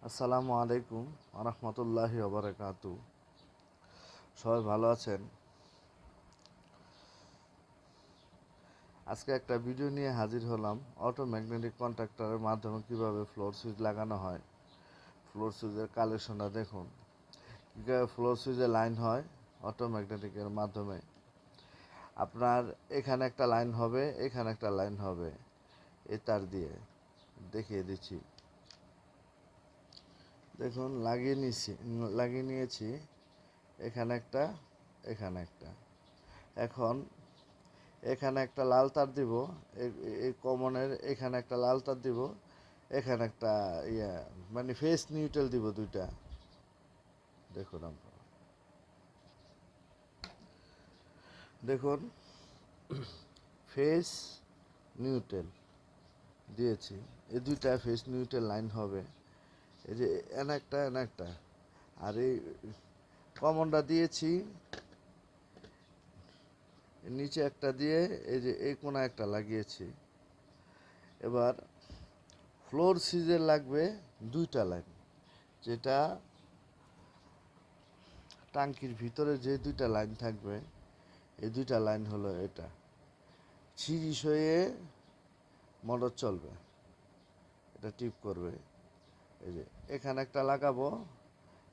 আসসালামু আলাইকুম আরহামতুল্লাহি ওবারাকাতু। সবাই ভালো আছেন? আজকে একটা ভিডিও নিয়ে হাজির হলাম। অটোম্যাগনেটিক কন্ট্যাক্টরের মাধ্যমে কিভাবে ফ্লোর সুইচ লাগানো হয়। ফ্লোর সুইচের কালেকশনটা দেখুন, কীভাবে ফ্লোর সুইচে লাইন হয় অটোম্যাগনেটিকের মাধ্যমে। আপনার এখানে একটা লাইন হবে, এখানে একটা লাইন হবে, এ তার দিয়ে দেখিয়ে দিচ্ছি। দেখুন, লাগিয়ে নিয়েছি। এখানে একটা, এখানে একটা। এখন এখানে একটা লাল তার দিব, এই কমনের এখানে একটা লাল তার দিব, এখানে একটা মানে ফেস নিউট্রাল দিব দুইটা। দেখুন আপনারা, দেখুন ফেস নিউট্রাল দিয়েছি। এই দুইটা ফেস নিউট্রাল লাইন হবে। এই যে এন একটা, এন একটা। আর এই কমনটা দিয়েছি নিচে একটা দিয়ে, এই যে এই কোণা একটা লাগিয়েছি। এবার ফ্লোর সুইচের লাগবে দুইটা লাইন, যেটা টাঙ্কির ভিতরে যে দুইটা লাইন থাকবে, এই দুইটা লাইন হলো এটা। সিরিজ হয়ে মোটর চলবে, এটা টিপ করবে। এই যে এখানে একটা লাগাবো,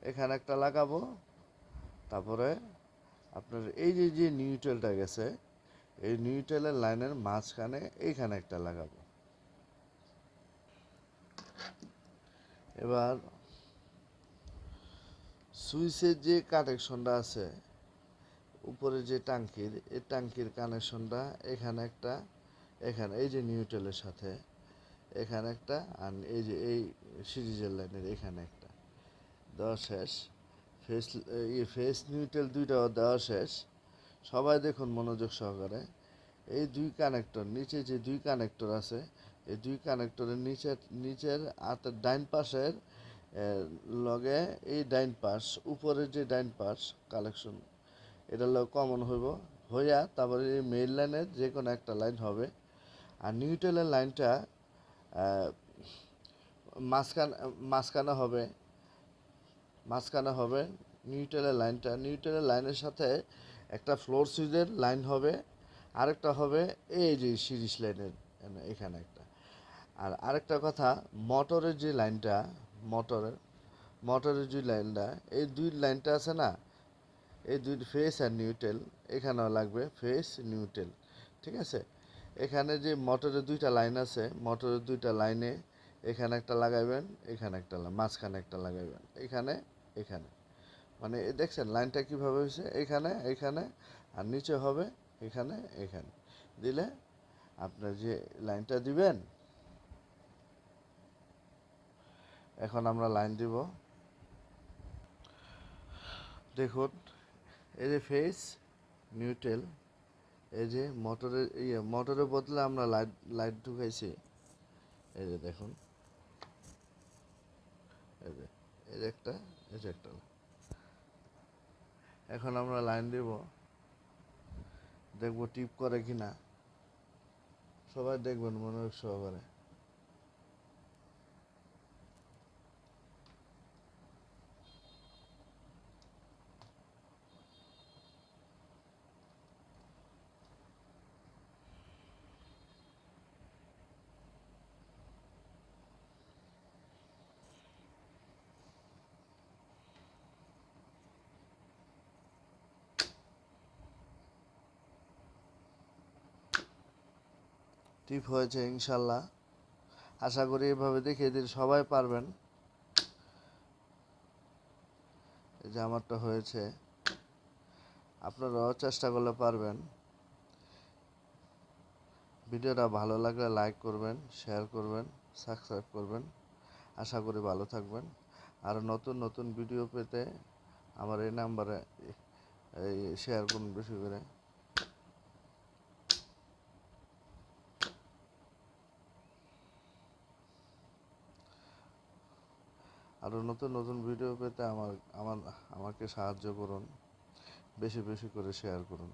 এখানে একটা লাগাবো, তারপরে আপনার এই যে যে নিউট্রালটা গেছে, এই নিউট্রালের লাইনের মাঝখানে এইখানে একটা লাগাবো। এবার সুইচের যে কানেকশনটা আছে উপরে যে টাঙ্কির, এই টাঙ্কির কানেকশনটা এখানে একটা, এখানে এই যে নিউট্রালের সাথে এখানে একটা, আর এই যে এই সিরিজের লাইনের এখানে একটা দেওয়া শেষ। ফেস নিউট্রাল দুইটাও দেওয়া শেষ। সবাই দেখুন মনোযোগ সহকারে। এই দুই কানেক্টর, নিচে যে দুই কানেক্টর আছে, এই দুই কানেক্টরের নিচের হাতের ডাইন পাশের লগে এই ডাইন পাশ, উপরের যে ডাইন পাশ কালেকশন, এটা লগে কমন হইয়া তারপরে এই মেইন লাইনের যে কোনো একটা লাইন হবে। আর নিউট্রালের লাইনটা মাঝখানে মাঝখানে হবে, মাঝখানে হবে নিউট্রালের লাইনটা। নিউট্রালের লাইনের সাথে একটা ফ্লোর সুইচের লাইন হবে, আরেকটা হবে এই যে সিরিজ লাইনের এখানে একটা। আর আরেকটা কথা, মোটরের যে লাইনটা, মোটরের মোটরের যে লাইনটা, এই দুই লাইনটা আছে না, এই দুই ফেস আর নিউট্রাল, এখানেও লাগবে ফেস নিউট্রাল। ঠিক আছে? এখানে যে মোটরের দুইটা লাইন আছে, মোটরের দুইটা লাইনে এখানে একটা লাগাইবেন, এখানে একটা, মাঝখানে একটা লাগাইবেন, এখানে, এখানে। মানে দেখছেন লাইনটা কীভাবে হয়েছে, এখানে, এখানে, আর নিচে হবে এখানে, এখানে দিলে আপনার যে লাইনটা দিবেন। এখন আমরা লাইন দিব। দেখুন, এই যে ফেস নিউট্রাল, এই যে মোটরের বদলে আমরা লাইট লাইট ঢুকাইছি। এই যে দেখুন, এই যে এই যে একটা, এই যে একটা। এখন আমরা লাইন দিব, দেখবো টিপ করে কিনা। সবাই দেখবেন মনোযোগ সহকারে। টিপ হয়েছে ইনশাল্লাহ। আশা করি এভাবে দেখিয়ে দিলে সবাই পারবেন। এই যে আমারটা হয়েছে, আপনারাও চেষ্টা করলে পারবেন। ভিডিওটা ভালো লাগলে লাইক করবেন, শেয়ার করবেন, সাবস্ক্রাইব করবেন। আশা করি ভালো থাকবেন। আর নতুন নতুন ভিডিও পেতে আমার এই নাম্বারে এই শেয়ার করুন বেশি করে। আরও নতুন নতুন ভিডিও পেতে আমাকে সাহায্য করুন, বেশি বেশি করে শেয়ার করুন।